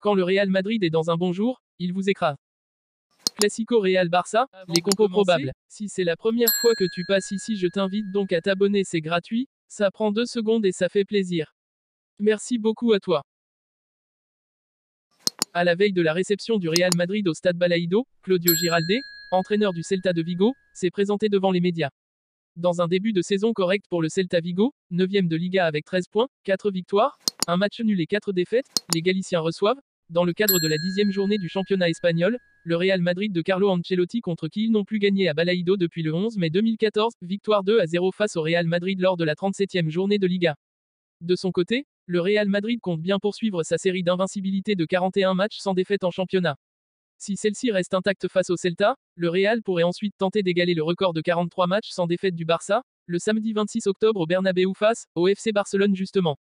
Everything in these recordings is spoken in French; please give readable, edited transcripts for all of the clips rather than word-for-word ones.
Quand le Real Madrid est dans un bon jour, il vous écrase. Classico Real Barça, les compos probables. Si c'est la première fois que tu passes ici, je t'invite donc à t'abonner, c'est gratuit, ça prend 2 secondes et ça fait plaisir. Merci beaucoup à toi. À la veille de la réception du Real Madrid au Stade Balaído, Claudio Giralde, entraîneur du Celta de Vigo, s'est présenté devant les médias. Dans un début de saison correct pour le Celta Vigo, 9e de Liga avec 13 points, 4 victoires, un match nul et 4 défaites, les Galiciens reçoivent, dans le cadre de la 10e journée du championnat espagnol, le Real Madrid de Carlo Ancelotti contre qui ils n'ont plus gagné à Balaído depuis le 11 mai 2014, victoire 2-0 face au Real Madrid lors de la 37e journée de Liga. De son côté, le Real Madrid compte bien poursuivre sa série d'invincibilité de 41 matchs sans défaite en championnat. Si celle-ci reste intacte face au Celta, le Real pourrait ensuite tenter d'égaler le record de 43 matchs sans défaite du Barça, le samedi 26 octobre au Bernabéu face au FC Barcelone justement.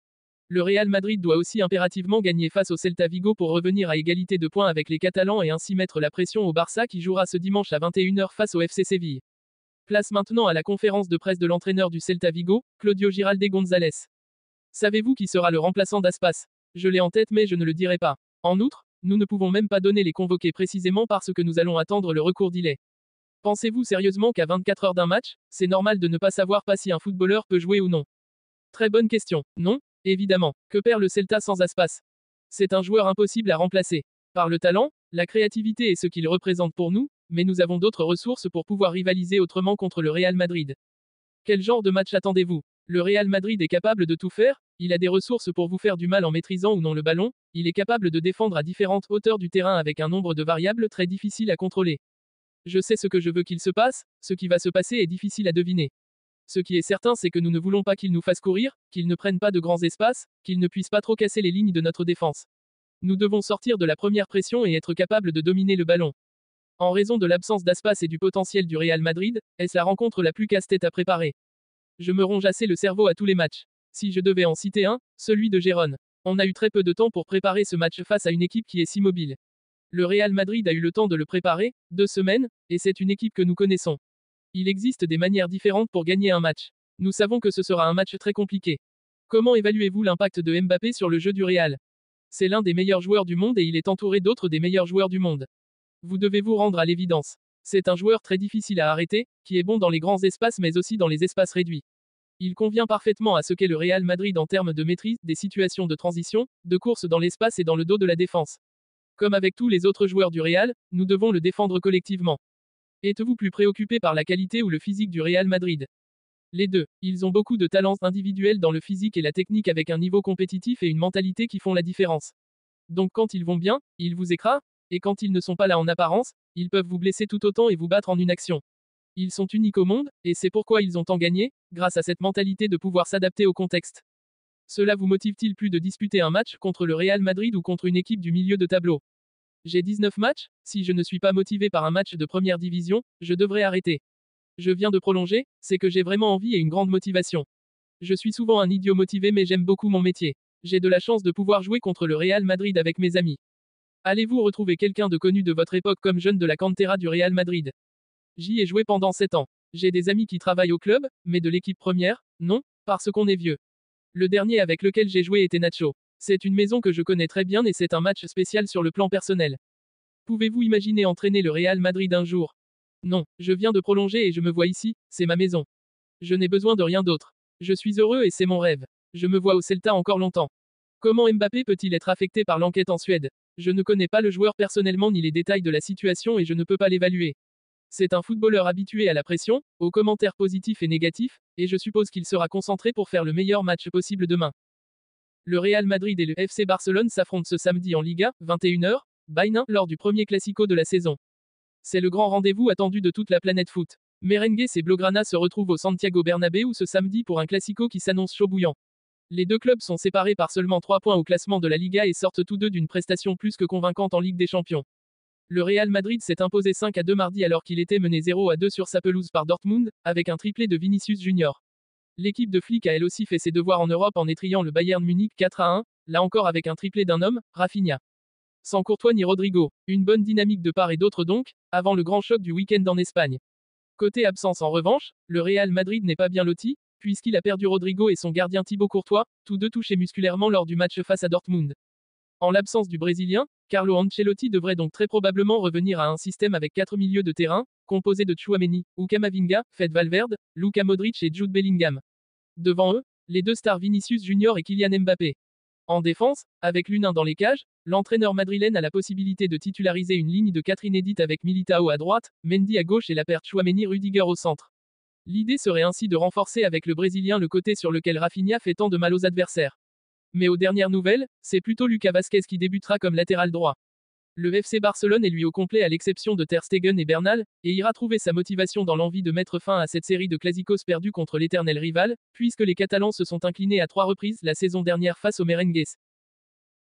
Le Real Madrid doit aussi impérativement gagner face au Celta Vigo pour revenir à égalité de points avec les Catalans et ainsi mettre la pression au Barça qui jouera ce dimanche à 21h face au FC Séville. Place maintenant à la conférence de presse de l'entraîneur du Celta Vigo, Claudio Giralde González. Savez-vous qui sera le remplaçant d'Aspas? Je l'ai en tête mais je ne le dirai pas. En outre, nous ne pouvons même pas donner les convoqués précisément parce que nous allons attendre le recours d'Illet. Pensez-vous sérieusement qu'à 24 heures d'un match, c'est normal de ne pas savoir pas si un footballeur peut jouer ou non? Très bonne question. Non, évidemment. Que perd le Celta sans Aspas? C'est un joueur impossible à remplacer. Par le talent, la créativité et ce qu'il représente pour nous, mais nous avons d'autres ressources pour pouvoir rivaliser autrement contre le Real Madrid. Quel genre de match attendez-vous? Le Real Madrid est capable de tout faire, il a des ressources pour vous faire du mal en maîtrisant ou non le ballon, il est capable de défendre à différentes hauteurs du terrain avec un nombre de variables très difficiles à contrôler. Je sais ce que je veux qu'il se passe, ce qui va se passer est difficile à deviner. Ce qui est certain, c'est que nous ne voulons pas qu'il nous fasse courir, qu'il ne prenne pas de grands espaces, qu'il ne puisse pas trop casser les lignes de notre défense. Nous devons sortir de la première pression et être capables de dominer le ballon. En raison de l'absence d'Aspas et du potentiel du Real Madrid, est-ce la rencontre la plus casse-tête à préparer? Je me ronge assez le cerveau à tous les matchs. Si je devais en citer un, celui de Gérone. On a eu très peu de temps pour préparer ce match face à une équipe qui est si mobile. Le Real Madrid a eu le temps de le préparer, 2 semaines, et c'est une équipe que nous connaissons. Il existe des manières différentes pour gagner un match. Nous savons que ce sera un match très compliqué. Comment évaluez-vous l'impact de Mbappé sur le jeu du Real? C'est l'un des meilleurs joueurs du monde et il est entouré d'autres des meilleurs joueurs du monde. Vous devez vous rendre à l'évidence. C'est un joueur très difficile à arrêter, qui est bon dans les grands espaces mais aussi dans les espaces réduits. Il convient parfaitement à ce qu'est le Real Madrid en termes de maîtrise, des situations de transition, de course dans l'espace et dans le dos de la défense. Comme avec tous les autres joueurs du Real, nous devons le défendre collectivement. Êtes-vous plus préoccupé par la qualité ou le physique du Real Madrid? Les deux. Ils ont beaucoup de talents individuels dans le physique et la technique avec un niveau compétitif et une mentalité qui font la différence. Donc quand ils vont bien, ils vous écrasent, et quand ils ne sont pas là en apparence, ils peuvent vous blesser tout autant et vous battre en une action. Ils sont uniques au monde, et c'est pourquoi ils ont tant gagné, grâce à cette mentalité de pouvoir s'adapter au contexte. Cela vous motive-t-il plus de disputer un match contre le Real Madrid ou contre une équipe du milieu de tableau? J'ai 19 matchs, si je ne suis pas motivé par un match de première division, je devrais arrêter. Je viens de prolonger, c'est que j'ai vraiment envie et une grande motivation. Je suis souvent un idiot motivé mais j'aime beaucoup mon métier. J'ai de la chance de pouvoir jouer contre le Real Madrid avec mes amis. Allez-vous retrouver quelqu'un de connu de votre époque comme jeune de la cantera du Real Madrid? J'y ai joué pendant 7 ans. J'ai des amis qui travaillent au club, mais de l'équipe première, non, parce qu'on est vieux. Le dernier avec lequel j'ai joué était Nacho. C'est une maison que je connais très bien et c'est un match spécial sur le plan personnel. Pouvez-vous imaginer entraîner le Real Madrid un jour? Non, je viens de prolonger et je me vois ici, c'est ma maison. Je n'ai besoin de rien d'autre. Je suis heureux et c'est mon rêve. Je me vois au Celta encore longtemps. Comment Mbappé peut-il être affecté par l'enquête en Suède? Je ne connais pas le joueur personnellement ni les détails de la situation et je ne peux pas l'évaluer. C'est un footballeur habitué à la pression, aux commentaires positifs et négatifs, et je suppose qu'il sera concentré pour faire le meilleur match possible demain. Le Real Madrid et le FC Barcelone s'affrontent ce samedi en Liga, 21h, Bain, lors du premier classico de la saison. C'est le grand rendez-vous attendu de toute la planète foot. Merengues et Blaugrana se retrouvent au Santiago Bernabéu ce samedi pour un classico qui s'annonce chaud bouillant. Les deux clubs sont séparés par seulement 3 points au classement de la Liga et sortent tous deux d'une prestation plus que convaincante en Ligue des Champions. Le Real Madrid s'est imposé 5-2 mardi alors qu'il était mené 0-2 sur sa pelouse par Dortmund, avec un triplé de Vinicius Junior. L'équipe de Flick a elle aussi fait ses devoirs en Europe en étriant le Bayern Munich 4-1, là encore avec un triplé d'un homme, Rafinha. Sans Courtois ni Rodrigo. Une bonne dynamique de part et d'autre donc, avant le grand choc du week-end en Espagne. Côté absence en revanche, le Real Madrid n'est pas bien loti, puisqu'il a perdu Rodrigo et son gardien Thibaut Courtois, tous deux touchés musculairement lors du match face à Dortmund. En l'absence du Brésilien, Carlo Ancelotti devrait donc très probablement revenir à un système avec 4 milieux de terrain, composé de Tchouaméni, Camavinga, Fede Valverde, Luka Modric et Jude Bellingham. Devant eux, les deux stars Vinicius Junior et Kylian Mbappé. En défense, avec l'une dans les cages, l'entraîneur madrilène a la possibilité de titulariser une ligne de 4 inédite avec Militao à droite, Mendy à gauche et la paire Tchouaméni-Rudiger au centre. L'idée serait ainsi de renforcer avec le Brésilien le côté sur lequel Rafinha fait tant de mal aux adversaires. Mais aux dernières nouvelles, c'est plutôt Lucas Vazquez qui débutera comme latéral droit. Le FC Barcelone est lui au complet à l'exception de Ter Stegen et Bernal, et ira trouver sa motivation dans l'envie de mettre fin à cette série de clásicos perdus contre l'éternel rival, puisque les Catalans se sont inclinés à 3 reprises la saison dernière face aux Merengues.